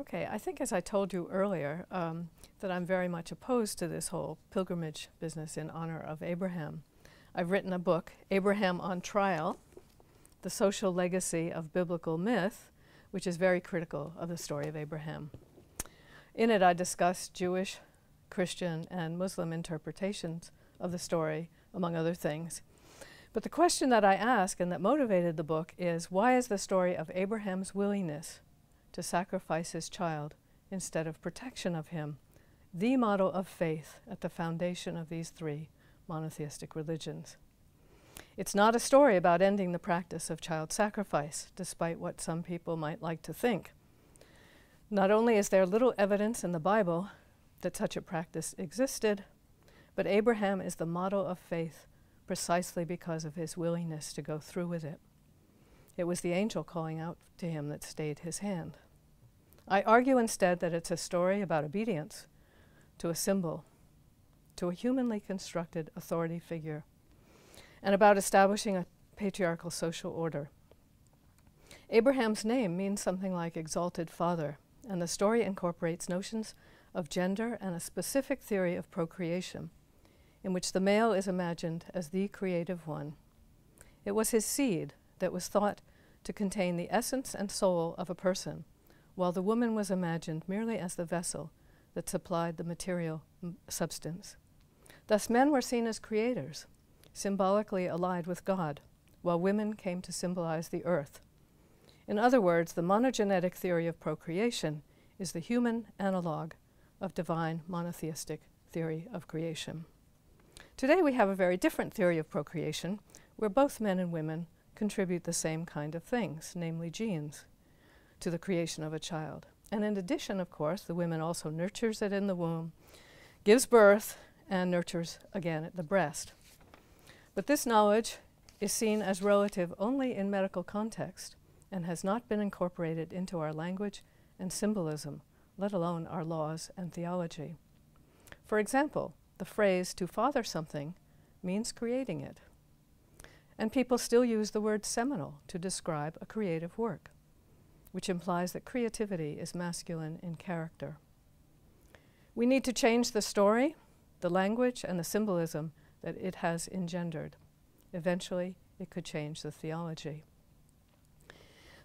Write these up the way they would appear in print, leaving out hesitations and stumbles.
Okay, I think as I told you earlier, that I'm very much opposed to this whole pilgrimage business in honor of Abraham. I've written a book, Abraham on Trial, The Social Legacy of Biblical Myth, which is very critical of the story of Abraham. In it, I discuss Jewish, Christian, and Muslim interpretations of the story, among other things. But the question that I ask and that motivated the book is, why is the story of Abraham's willingness to sacrifice his child instead of protection of him the model of faith at the foundation of these three monotheistic religions? It's not a story about ending the practice of child sacrifice, despite what some people might like to think. Not only is there little evidence in the Bible that such a practice existed, but Abraham is the model of faith precisely because of his willingness to go through with it. It was the angel calling out to him that stayed his hand. I argue instead that it's a story about obedience to a symbol, to a humanly constructed authority figure, and about establishing a patriarchal social order. Abraham's name means something like exalted father, and the story incorporates notions of gender and a specific theory of procreation, in which the male is imagined as the creative one. It was his seed that was thought to contain the essence and soul of a person, while the woman was imagined merely as the vessel that supplied the material substance. Thus men were seen as creators, symbolically allied with God, while women came to symbolize the earth. In other words, the monogenetic theory of procreation is the human analog of divine monotheistic theory of creation. Today we have a very different theory of procreation, where both men and women contribute the same kind of things, namely genes, to the creation of a child. And in addition, of course, the woman also nurtures it in the womb, gives birth, and nurtures again at the breast. But this knowledge is seen as relative only in medical context and has not been incorporated into our language and symbolism, let alone our laws and theology. For example, the phrase "to father something" means creating it. And people still use the word seminal to describe a creative work, which implies that creativity is masculine in character. We need to change the story, the language, and the symbolism that it has engendered. Eventually, it could change the theology.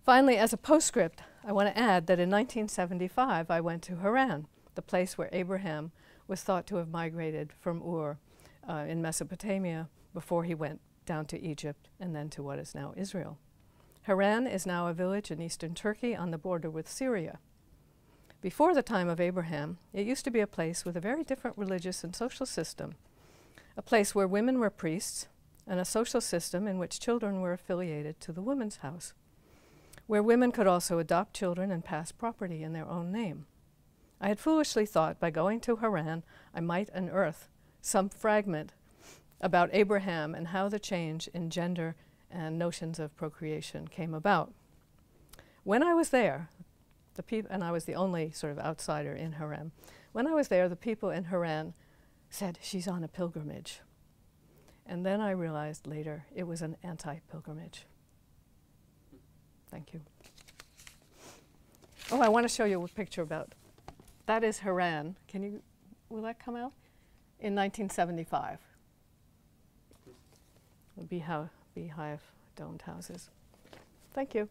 Finally, as a postscript, I want to add that in 1975, I went to Haran, the place where Abraham was thought to have migrated from Ur in Mesopotamia before he went down to Egypt and then to what is now Israel. Haran is now a village in eastern Turkey on the border with Syria. Before the time of Abraham, it used to be a place with a very different religious and social system, a place where women were priests, and a social system in which children were affiliated to the women's house, where women could also adopt children and pass property in their own name. I had foolishly thought by going to Haran I might unearth some fragment about Abraham and how the change in gender and notions of procreation came about. When I was there, and I was the only sort of outsider in Haran, when I was there, the people in Haran said, "She's on a pilgrimage." And then I realized later it was an anti-pilgrimage. Thank you. Oh, I want to show you a picture about, that is Haran. Will that come out? In 1975. Beehive domed houses. Thank you.